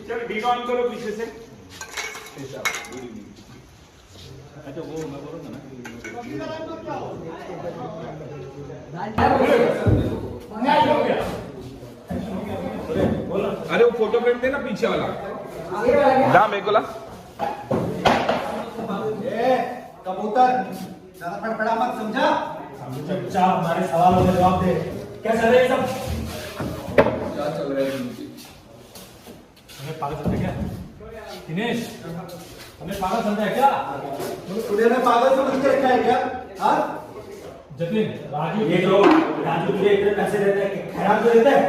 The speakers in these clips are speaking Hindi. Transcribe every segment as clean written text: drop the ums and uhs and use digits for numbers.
चल डी ऑन करो पीछे से। अच्छा वो मैं बोल रहा ना। अरे वो फोटो फ्रेम दे ना पीछे वाला। ला मेरे को ला। कबूतर ज्यादा फड़फड़ा मत, समझा? चुपचाप हमारे सवालों का जवाब दे। क्या चल रहा है सब? क्या चल रहा है? हमें पागल समझा क्या दिनेश? हमें पागल समझा है क्या? तूने हमें पागल समझ के रखा है क्या? हाँ जतिन, राजू ये जो राजू तुझे इतने पैसे देता है, खराब तो देता है?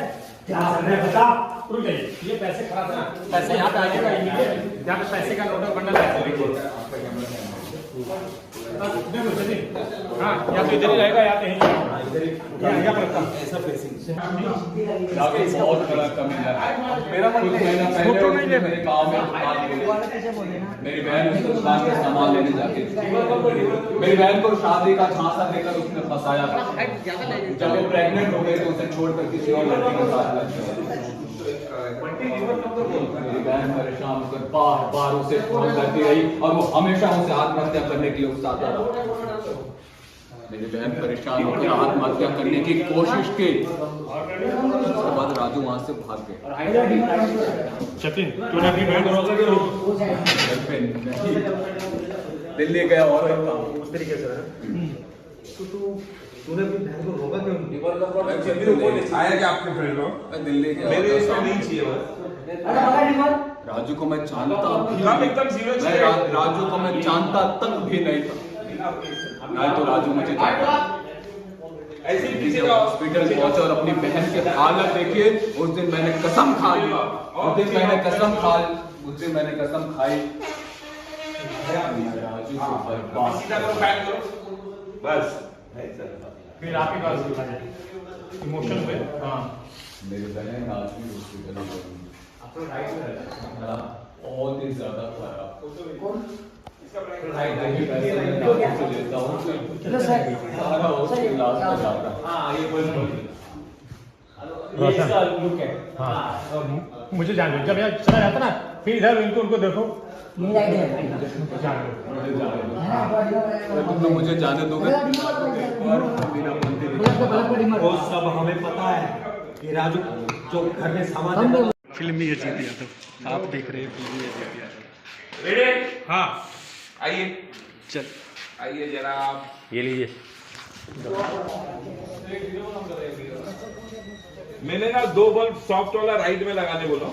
क्या चल रहा है बता। रुक जाइए, ये पैसे खराब है, पैसे यहाँ पे आइएगा, यहाँ पे पैसे का नोट बंडल है। देखो जतिन, हाँ या तो इधर ही रहेगा या कहीं यहाँ पर रखता ऐसा पैसे बहुत बड़ा कमी है। मेरा मन पहले मेरे गांव में मेरी बहन उसको दुकान से सामान लेने जाती थी। मेरी बहन को शादी का झांसा देकर उसने फंसाया था। जब वो प्रेग्नेंट हो गई तो उसे छोड़कर किसी और लड़की के साथ लग गया। मेरी बहन परेशान होकर बार बार उसे फोन करती रही और वो हमेशा उसे आत्महत्या करने के लिए उकसाता रहा। मेरी बहन परेशान होकर आत्महत्या करने की कोशिश की। उसके बाद राजू वहां से भाग गया। जतिन, तूने अपनी बहन को रोका क्यों? दिल्ली गया और उस तरीके से तो तूने अपनी बहन को रोका क्यों? आया क्या आपके फ्रेंड को? दिल्ली गया। मेरे इसमें नहीं चाहिए वो। राजू को मैं जानता राजू को मैं जानता तक भी नहीं था। नहीं तो राजू मुझे ऐसे ही किसी का हॉस्पिटल पहुंचा और अपनी बहन की हालत देखिए। उस दिन मैंने कसम खाई राजू को बर्बाद बस। फिर आप ही बात इमोशन पे। हाँ मेरी बहन आज भी हॉस्पिटल में बहुत ही ज्यादा खराब। मुझे जान लो, जब यहाँ चला जाता ना फिर इधर उनको देखो। तुम लोग मुझे जाने दोगे? वो सब हमें पता है। ये राजू जो घर में सामान फिल्मी अजीत यादव आप देख रहे हैं, फिल्मी अजीत यादव। हाँ आइए चल आइए जनाब, ये लीजिए। मैंने ना 2 बल्ब सॉफ्ट वाला राइट में लगाने बोला।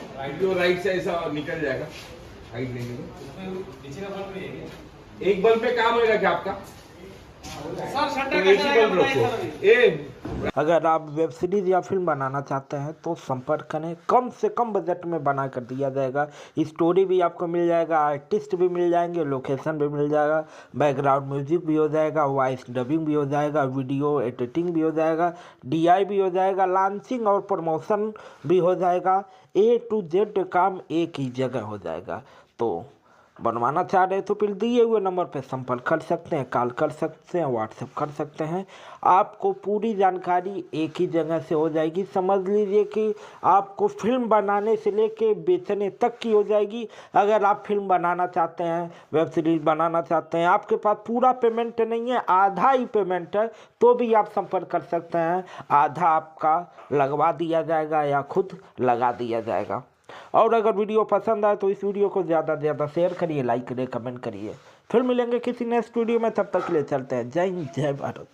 राइट से ऐसा निकल जाएगा। राइट लेंगे एक बल्ब पे काम होगा क्या आपका? अगर आप वेब सीरीज या फिल्म बनाना चाहते हैं तो संपर्क करें। कम से कम बजट में बना कर दिया जाएगा। स्टोरी भी आपको मिल जाएगा, आर्टिस्ट भी मिल जाएंगे, लोकेशन भी मिल जाएगा, बैकग्राउंड म्यूजिक भी हो जाएगा, वॉइस डबिंग भी हो जाएगा, वीडियो एडिटिंग भी हो जाएगा, DI भी हो जाएगा, लॉन्चिंग और प्रमोशन भी हो जाएगा। A to Z काम एक ही जगह हो जाएगा। तो बनवाना चाह रहे तो फिर दिए हुए नंबर पर संपर्क कर सकते हैं, कॉल कर सकते हैं, व्हाट्सएप कर सकते हैं। आपको पूरी जानकारी एक ही जगह से हो जाएगी। समझ लीजिए कि आपको फिल्म बनाने से लेके बेचने तक की हो जाएगी। अगर आप फिल्म बनाना चाहते हैं, वेब सीरीज बनाना चाहते हैं, आपके पास पूरा पेमेंट नहीं है, आधा ही पेमेंट है, तो भी आप संपर्क कर सकते हैं। आधा आपका लगवा दिया जाएगा या खुद लगा दिया जाएगा। और अगर वीडियो पसंद आए तो इस वीडियो को ज़्यादा से ज़्यादा शेयर करिए, लाइक करिए, कमेंट करिए। फिर मिलेंगे किसी नेक्स्ट वीडियो में, तब तक के लिए चलते हैं। जय हिंद, जय भारत।